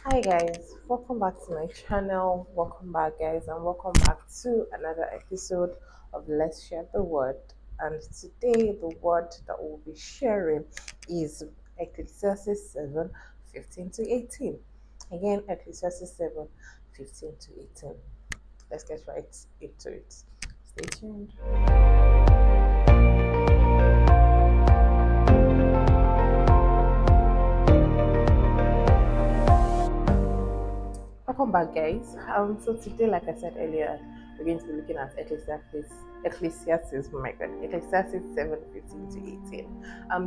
Hi guys, welcome back to my channel. Welcome back guys and welcome back to another episode of Let's Share the Word. And today the word that we'll be sharing is Ecclesiastes 7:15 to 18. Again, Ecclesiastes 7:15 to 18. Let's get right into it. Stay tuned. Welcome back, guys. So today, like I said earlier, we're going to be looking at Ecclesiastes. Oh my God, Ecclesiastes 7:15 to 18.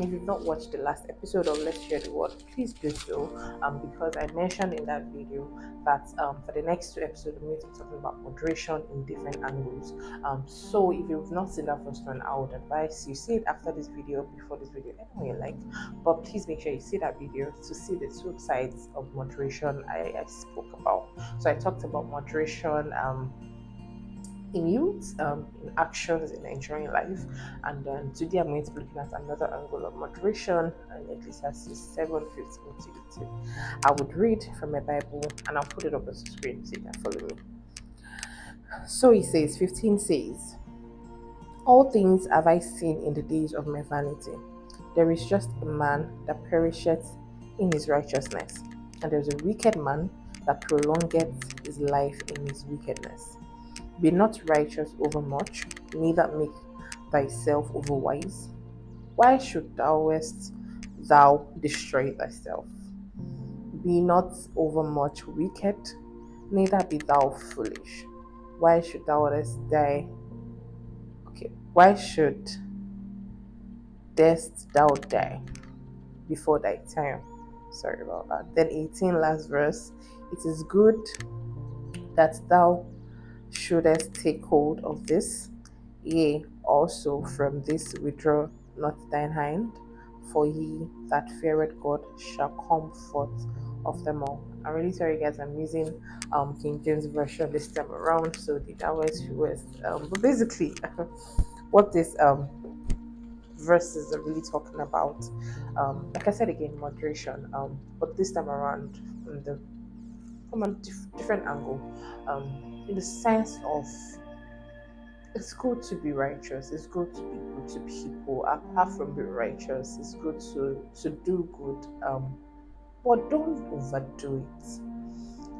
If you've not watched the last episode of Let's Share the Word, please do so. Because I mentioned in that video that for the next two episodes, we're going to be talking about moderation in different angles. So if you've not seen that first one, I would advise you see it after this video, before this video, anyone you like. But please make sure you see that video to see the two sides of moderation I spoke about. So I talked about moderation in youth, in actions, in enjoying life, and then today I'm going to be looking at another angle of moderation in Ecclesiastes 7:15 to 18. I would read from my Bible and I'll put it up on the screen so you can follow me. So he says, 15 says, all things have I seen in the days of my vanity. There is just a man that perisheth in his righteousness, and there is a wicked man that prolongeth his life in his wickedness. Be not righteous over much, neither make thyself overwise. Why should thou destroy thyself? Be not overmuch wicked, neither be thou foolish. Why should thou die? Okay, why should thou die before thy time? Sorry about that. Then 18, last verse. It is good that thou shouldest take hold of this, yea, also from this withdraw not thine hand, for he that feareth God shall come forth of them all. I'm really sorry, guys. I'm using King James version this time around, so the hours was but basically, what this verses are really talking about, like I said again, moderation. But this time around, from a different angle, in the sense of it's good to be righteous. It's good to be good to people. Apart from being righteous, it's good to do good. But don't overdo it.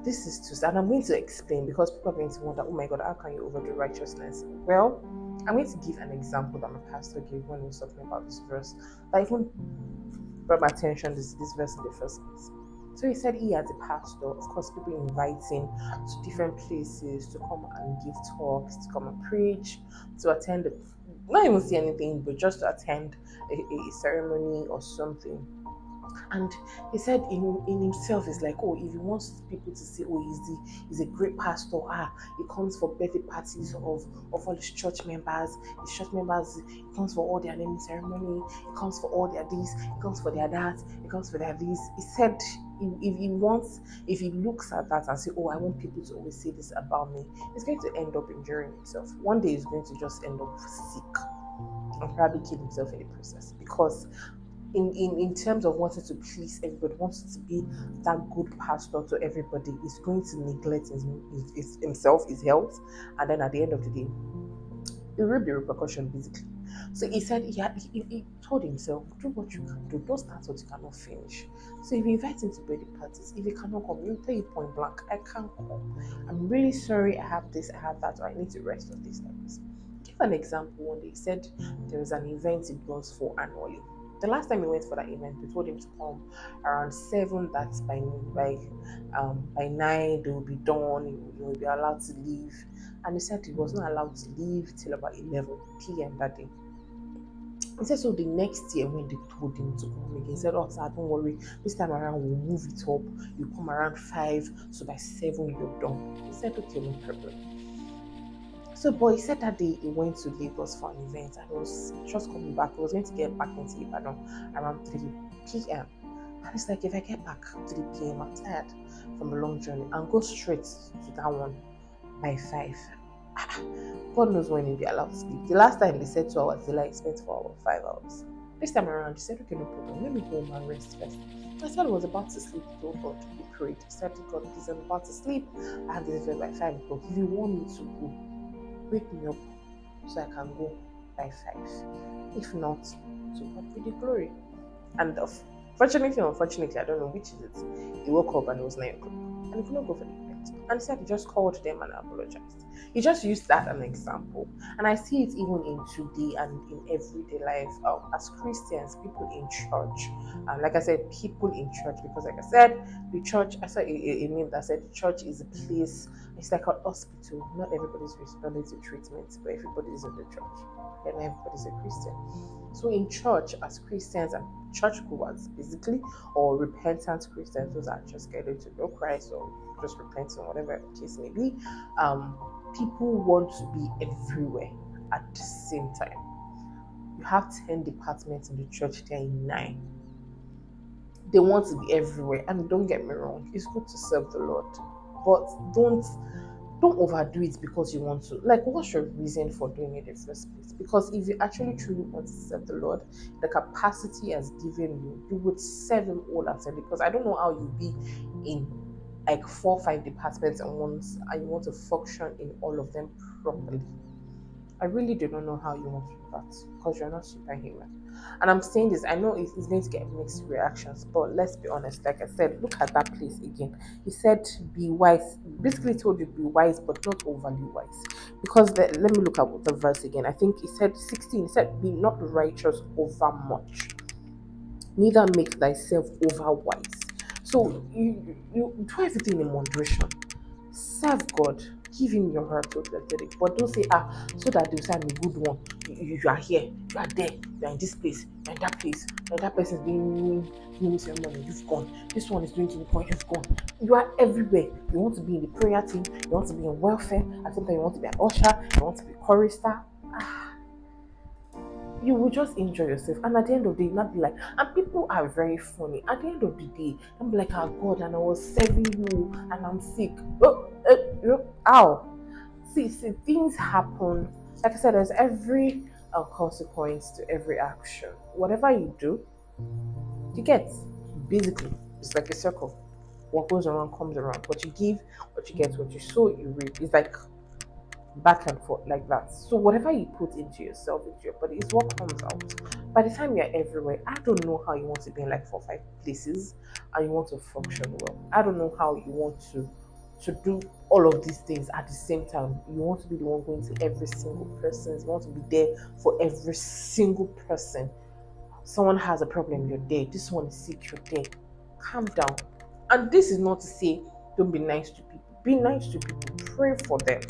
This is too, and I'm going to explain because people are going to wonder, oh my God, how can you overdo righteousness? Well, I'm going to give an example that my pastor gave when he was talking about this verse. That even brought my attention this verse in the first place. So he said he, as a pastor, of course, people invite him to different places to come and give talks, to come and preach, to attend, not even see anything, but just to attend a ceremony or something. And he said in himself, it's like, oh, if he wants people to say, oh, he's a great pastor, he comes for birthday parties of all his church members. He comes for all their naming ceremony, he comes for all their this, he comes for their that, he comes for their this. He said if he looks at that and say, oh, I want people to always say this about me, he's going to end up injuring himself. One day he's going to just end up sick and probably kill himself in the process, because in terms of wanting to please everybody, wanting to be that good pastor to everybody, is going to neglect himself, his health, and then at the end of the day, there will be repercussion basically. So he said he told himself, do what you can do, don't start what you cannot finish. So if you invite him to birthday parties, if he cannot come, he'll tell you point blank, I can't come. I'm really sorry, I have this, I have that, or I need to rest on this like this. Give an example. One day he said there was an event he goes for annually. The last time he went for that event, they told him to come around 7. That's by 9 they will be done. He will be allowed to leave, and he said he was not allowed to leave till about 11 p.m. that day. He said so the next year when they told him to come again, he said, oh sir, don't worry, this time around we'll move it up. You come around 5, so by 7 you're done. He said, okay, no problem. So, boy, he said that day he went to Lagos for an event and he was just coming back. He was going to get back into Ibadan around 3 p.m. And it's like, if I get back 3 p.m., I'm tired from a long journey and go straight to that one by 5. God knows when he'll be allowed to sleep. The last time they said 2 hours, they like spent 4 hours, 5 hours. This time around, he said, okay, no problem. Let me go home and rest first. My son was about to sleep. He told God, he prayed. He said to God, please, I'm about to sleep. I have this by 5 o'clock. If you want me to go, wake me up so I can go by 5. If not, to God be the glory. And fortunately, unfortunately, I don't know which is it. He woke up and it was 9 o'clock. And he could not go for the event. And he said he just called them and apologized. He just used that as an example. And I see it even in today and in everyday life. As Christians, people in church. Like I said, people in church. Because like I said, the church, I saw a meme that said the church is a place, it's like an hospital. Not everybody's responding to treatment, but everybody's in the church. And everybody's a Christian. So in church, as Christians and churchgoers, basically, or repentant Christians, those are just getting to know Christ or just repenting, whatever the case may be, people want to be everywhere at the same time. You have 10 departments in the church, there are 9. They want to be everywhere, and don't get me wrong, it's good to serve the Lord, but don't overdo it because you want to. Like, what's your reason for doing it in the first place? Because if you actually truly want to serve the Lord, the capacity He has given you, you would serve Him all at once. Because I don't know how you'll be in like 4 or 5 departments at once and you want to function in all of them properly. I really do not know how you want to do that because you're not superhuman. And I'm saying this, I know it's going to get mixed reactions, but let's be honest. Like I said, look at that place again. He said, be wise. Basically told you, be wise, but not overly wise. Because let me look at the verse again. I think he said 16, he said, be not righteous over much, neither make thyself over wise. So you do everything in moderation. Serve God, give Him your heart totally, but don't say so that they'll say I'm a good one. You are here, you are there, you are in this place, you are in that place, and that person is doing ceremony, you've gone. This one is doing to the point, you've gone. You are everywhere. You want to be in the prayer team, you want to be in welfare, at some time you want to be an usher, you want to be a chorister. You will just enjoy yourself, and at the end of the day, not be like, and people are very funny. At the end of the day, I'm like, God, and I was serving you, and I'm sick. Ow. See, things happen. Like I said, there's every consequence to every action. Whatever you do, you get. Basically, it's like a circle. What goes around comes around. What you give, what you get, what you sow, you reap. It's like back and forth like that. So whatever you put into yourself, into your body, is what comes out. By the time you're everywhere, I don't know how you want to be in like 4 or 5 places and you want to function well. I don't know how you want to do all of these things at the same time. You want to be the one going to every single person. You want to be there for every single person. Someone has a problem, you're there. This one is sick, you're there. Calm down. And this is not to say don't be nice to people. Be nice to people. Pray for them.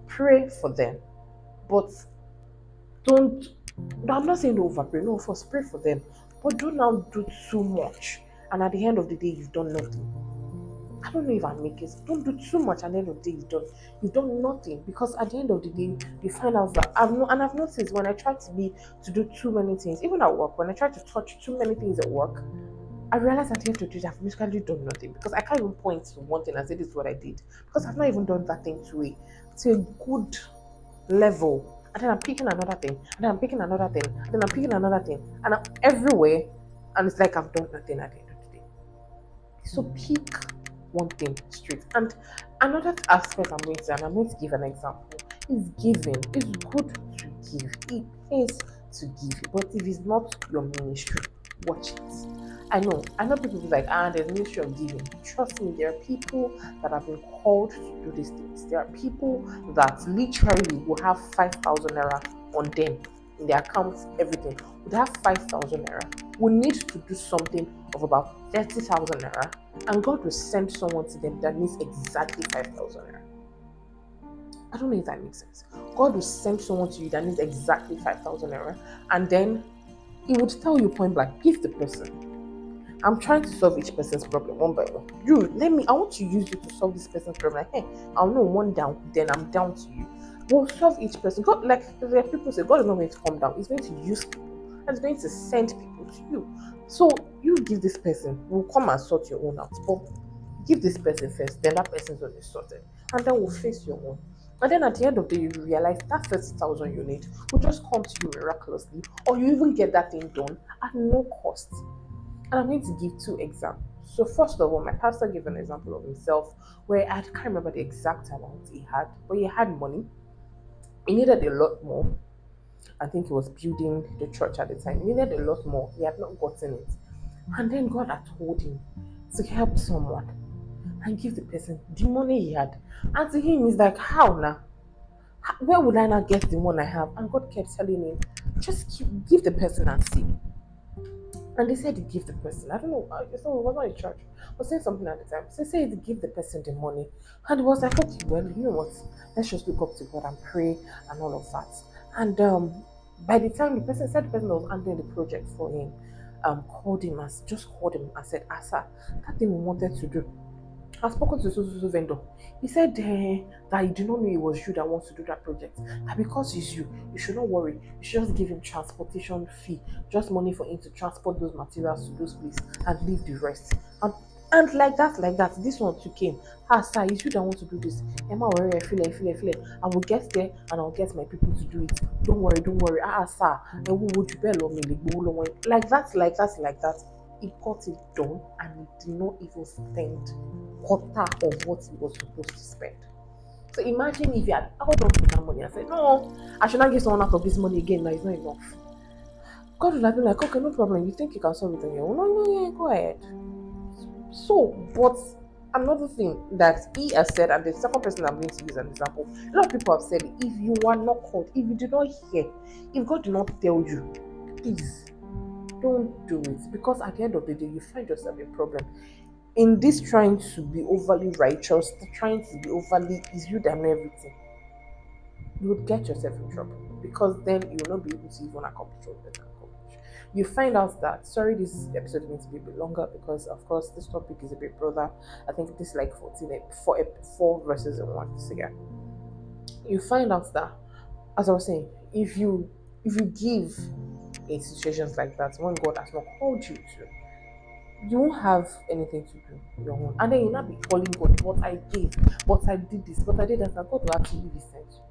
Pray for them, but don't. I'm not saying don't overpray. No, first pray for them, but do not do too much. And at the end of the day, you've done nothing. I don't know if I make it. Don't do too much. At the end of the day, you've done nothing. Because at the end of the day, you find out that I've noticed when I try to do too many things, even at work, when I try to touch too many things at work, I realize at the end of the day, I've basically done nothing because I can't even point to one thing and say this is what I did because I've not even done that thing to a good level. And then I'm picking another thing, and then I'm picking another thing, and then I'm picking another thing, and I'm everywhere, and it's like I've done nothing at the end of the day. So pick one thing straight. And another aspect I'm going to give an example, is giving. It's good to give. It pays to give. But if it's not your ministry, watch it. I know people be like, there's ministry of giving. Trust me, there are people that have been called to do these things. There are people that literally will have 5,000 naira on them in their accounts, everything. Would have 5,000 naira. We need to do something of about 30,000 naira, and God will send someone to them that needs exactly 5,000 naira. I don't know if that makes sense. God will send someone to you that needs exactly 5,000 naira, and then He would tell you point blank, give the person. I'm trying to solve each person's problem one by one. I want to use you to solve this person's problem. Like, hey, I'll know one down, then I'm down to you. We'll solve each person. God, like there are people say, God is not going to come down. He's going to use people. And He's going to send people to you. So you give this person, we'll come and sort your own out. But give this person first, then that person's going to be sorted. And then we'll face your own. And then at the end of the day, you realize that 30,000 you need will just come to you miraculously, or you even get that thing done at no cost. And I'm going to give two examples. So first of all, my pastor gave an example of himself where I can't remember the exact amount he had, but he had money. He needed a lot more. I think he was building the church at the time. He needed a lot more. He had not gotten it. And then God had told him to help someone and give the person the money he had. And to him, he's like, how now? Where would I not get the one I have? And God kept telling him, give the person and see. And they said he give the person. I don't know. It was not in church. I was saying something at the time. So they said he give the person the money. And he was like, okay, well, you know what? Let's just look up to God and pray and all of that. And by the time the person said the person that was handling the project for him, called him and said, Asa, that thing we wanted to do. I've spoken to so vendor. He said that he did not know it was you that wants to do that project. That because it's you, you should not worry. You should just give him transportation fee, just money for him to transport those materials to those places and leave the rest. And like that, this one too came. Sir, it's you that want to do this. Emma, worry, I feel it. I will get there and I'll get my people to do it. Don't worry. Sir, and who would you bear me? Like that. He got it done and he did not even spend quarter of what he was supposed to spend. So imagine if he had held on to that money and said, no, I should not give someone out of this money again, now it's not enough. God would have been like, okay, no problem, you think you can solve it on your own? No, go ahead. So, but another thing that he has said, and the second person I'm going to use an example, a lot of people have said, if you are not called, if you did not hear, if God did not tell you, please don't do it, because at the end of the day you find yourself a problem in this trying to be overly righteous, trying to be overly is you that know everything. You would get yourself in trouble, because then you will not be able to even accomplish what you can accomplish. You find out that, sorry, this episode needs to be a bit longer because of course this topic is a bit broader. I think this is like 4 verses in one. So yeah, you find out that, as I was saying, if you give in situations like that when God has not called you to, you won't have anything to do your own. And then you'll not be calling God, what I gave, what I did this, what I did that, and God will actually listen to you.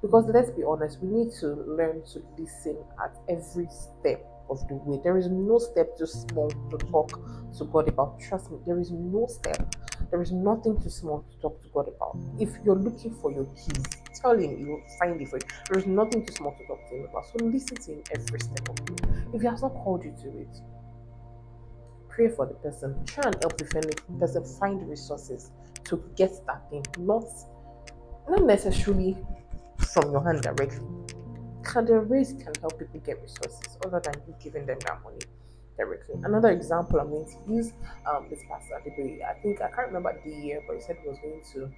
Because let's be honest, we need to learn to listen at every step of the way. There is no step too small to talk to God about. Trust me, there is no step. There is nothing too small to talk to God about. If you're looking for your keys, tell him, you will find it for you. There is nothing too small to talk to him about. So listen to him every step of the way. If he has not called you to it, pray for the person. Try and help the person find resources to get that thing. Not necessarily from your hand directly. The raise can help people get resources other than you giving them that money directly. Another example I'm going to use this pastor Adeboye. I can't remember the year, but he said he was going to,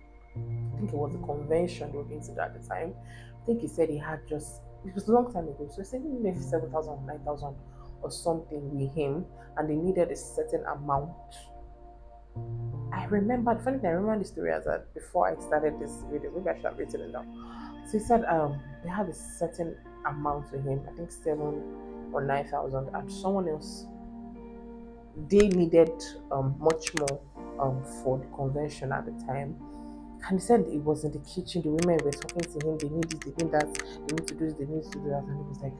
I think it was a convention they were going to do at the time. I think he said he had just, it was a long time ago, so he said maybe 7,000 or 9,000 or something with him, and they needed a certain amount. I remember the story as that before I started this video. Maybe I should have written it down. So he said they had a certain amount to him, I think 7 or 9,000, and someone else, they needed much more for the convention at the time. And he said it was in the kitchen, the women were talking to him, they need this, they need that, they need to do this, they need to do that, and he was like,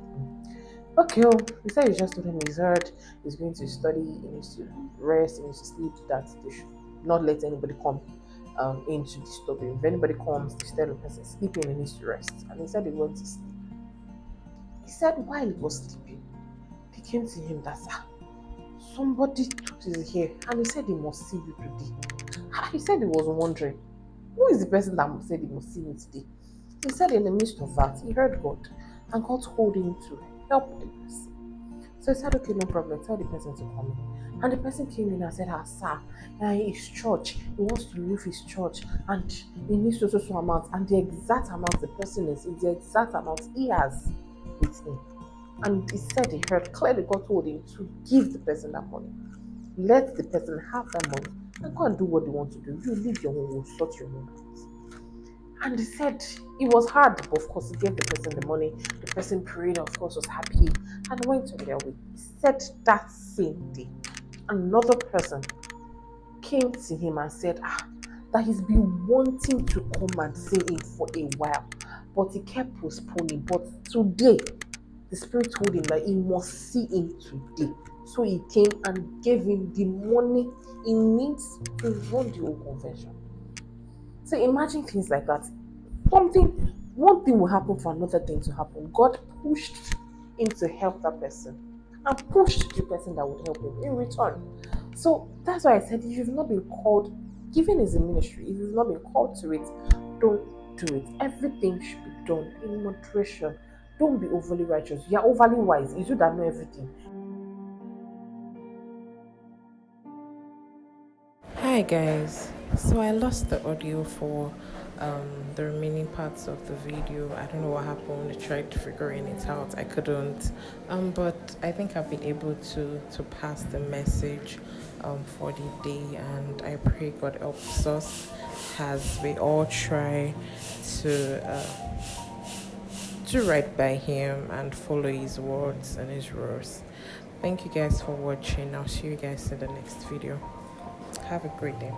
okay, he said he just told him he's heard, he's going to study, he needs to rest, he needs to sleep, that they should not let anybody come in to disturb him. If anybody comes, instead of person sleeping, he needs to rest. And he said he went to sleep. He said while he was sleeping, they came to him that somebody took his hair, and he said he must see you today. He said he was wondering, who is the person that said he must see me today? He said in the midst of that, he heard God, and God told him to help the person. So he said, okay, no problem, tell the person to come in. And the person came in and said, sir, his church, he wants to leave his church, and he needs so amount, and the exact amount the person is the exact amount he has with him. And he said he heard clearly God told him to give the person that money. Let the person have that money and go and do what they want to do. You leave your own, will sort your own out. And he said it was hard, but of course he gave the person the money. The person prayed, of course, was happy and went on their way. He said that same day, another person came to him and said that he's been wanting to come and see him for a while, but he kept postponing. But today, the Spirit told him that he must see him today. So he came and gave him the money he needs to run the whole convention. So imagine things like that. Something, one thing will happen for another thing to happen. God pushed him to help that person and pushed the person that would help him in return. So that's why I said, if you've not been called, giving is a ministry. If you've not been called to it, don't do it. Everything should be done in moderation. Don't be overly righteous. You're overly wise. It's you that know everything. Hi guys, so I lost the audio for the remaining parts of the video. I don't know what happened. I tried figuring it out. I couldn't, but I think I've been able to pass the message for the day, and I pray God helps us as we all try to do right by Him and follow His words and His rules. Thank you guys for watching. I'll see you guys in the next video. Have a great day.